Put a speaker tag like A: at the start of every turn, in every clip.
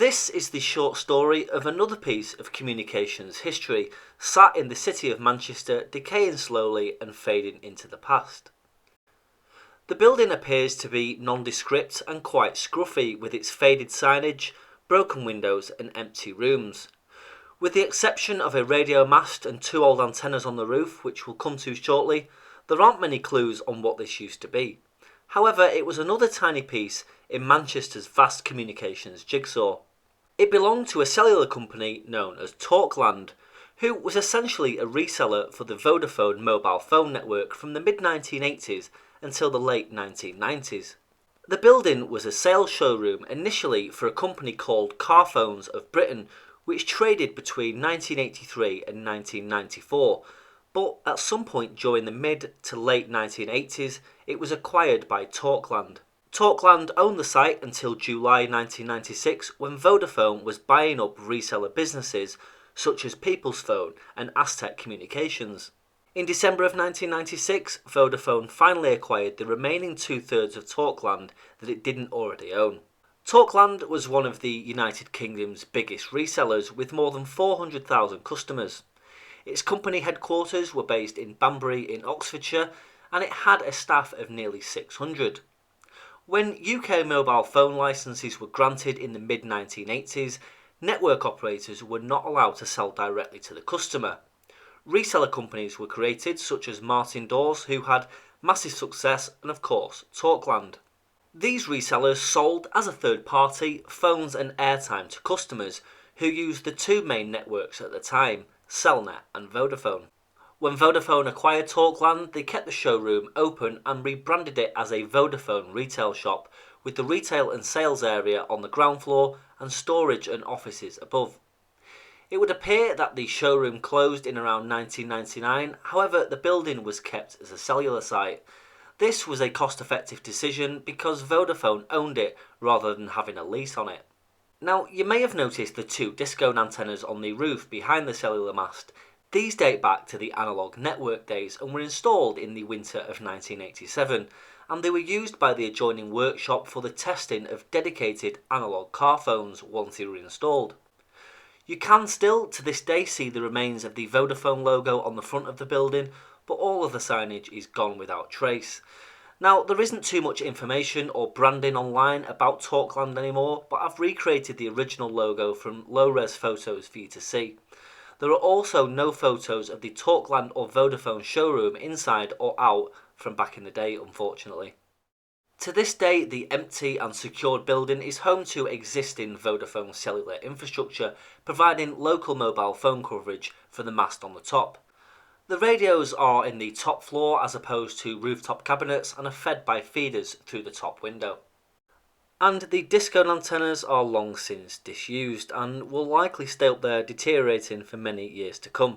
A: This is the short story of another piece of communications history, sat in the city of Manchester, decaying slowly and fading into the past. The building appears to be nondescript and quite scruffy, with its faded signage, broken windows and empty rooms. With the exception of a radio mast and two old antennas on the roof, which we'll come to shortly, there aren't many clues on what this used to be. However, it was another tiny piece in Manchester's vast communications jigsaw. It belonged to a cellular company known as Talkland, who was essentially a reseller for the Vodafone mobile phone network from the mid-1980s until the late 1990s. The building was a sales showroom initially for a company called Carphones of Britain, which traded between 1983 and 1994, but at some point during the mid to late 1980s it was acquired by Talkland. Talkland owned the site until July 1996, when Vodafone was buying up reseller businesses such as People's Phone and Aztec Communications. In December of 1996, Vodafone finally acquired the remaining two-thirds of Talkland that it didn't already own. Talkland was one of the United Kingdom's biggest resellers, with more than 400,000 customers. Its company headquarters were based in Banbury in Oxfordshire, and it had a staff of nearly 600. When UK mobile phone licenses were granted in the mid-1980s, network operators were not allowed to sell directly to the customer. Reseller companies were created, such as Martin Dawes, who had massive success, and of course Talkland. These resellers sold, as a third party, phones and airtime to customers who used the two main networks at the time, Cellnet and Vodafone. When Vodafone acquired Talkland, they kept the showroom open and rebranded it as a Vodafone retail shop, with the retail and sales area on the ground floor and storage and offices above. It would appear that the showroom closed in around 1999, however the building was kept as a cellular site. This was a cost-effective decision because Vodafone owned it rather than having a lease on it. Now, you may have noticed the two disco antennas on the roof behind the cellular mast. These date back to the analogue network days and were installed in the winter of 1987, and they were used by the adjoining workshop for the testing of dedicated analogue car phones once they were installed. You can still, to this day, see the remains of the Vodafone logo on the front of the building, but all of the signage is gone without trace. Now, there isn't too much information or branding online about Talkland anymore, but I've recreated the original logo from low-res photos for you to see. There are also no photos of the Talkland or Vodafone showroom inside or out from back in the day, unfortunately. To this day, the empty and secured building is home to existing Vodafone cellular infrastructure, providing local mobile phone coverage for the mast on the top. The radios are in the top floor as opposed to rooftop cabinets and are fed by feeders through the top window. And the disco antennas are long since disused and will likely stay up there deteriorating for many years to come.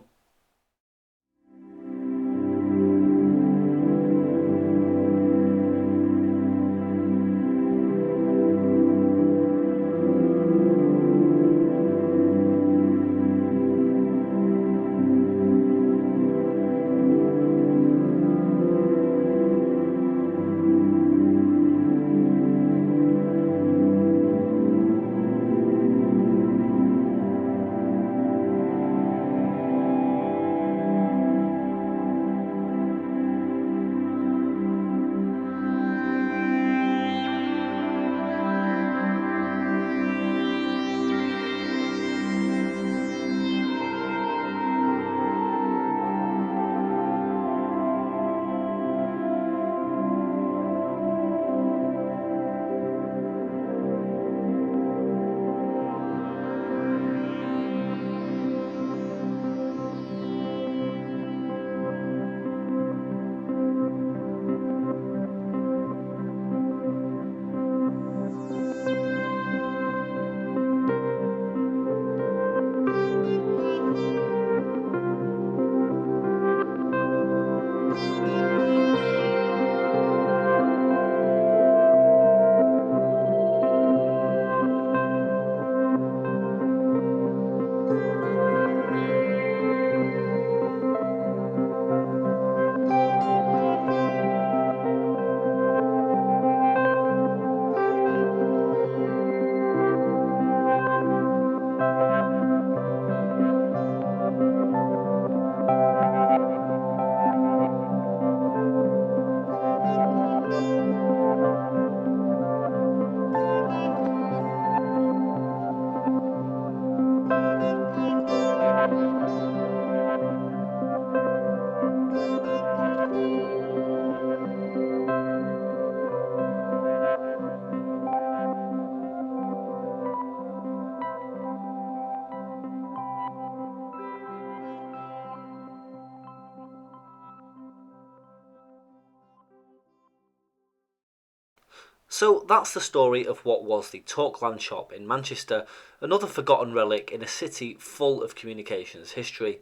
A: So that's the story of what was the Talkland shop in Manchester, another forgotten relic in a city full of communications history.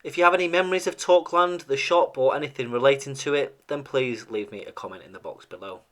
A: If you have any memories of Talkland, the shop, or anything relating to it, then please leave me a comment in the box below.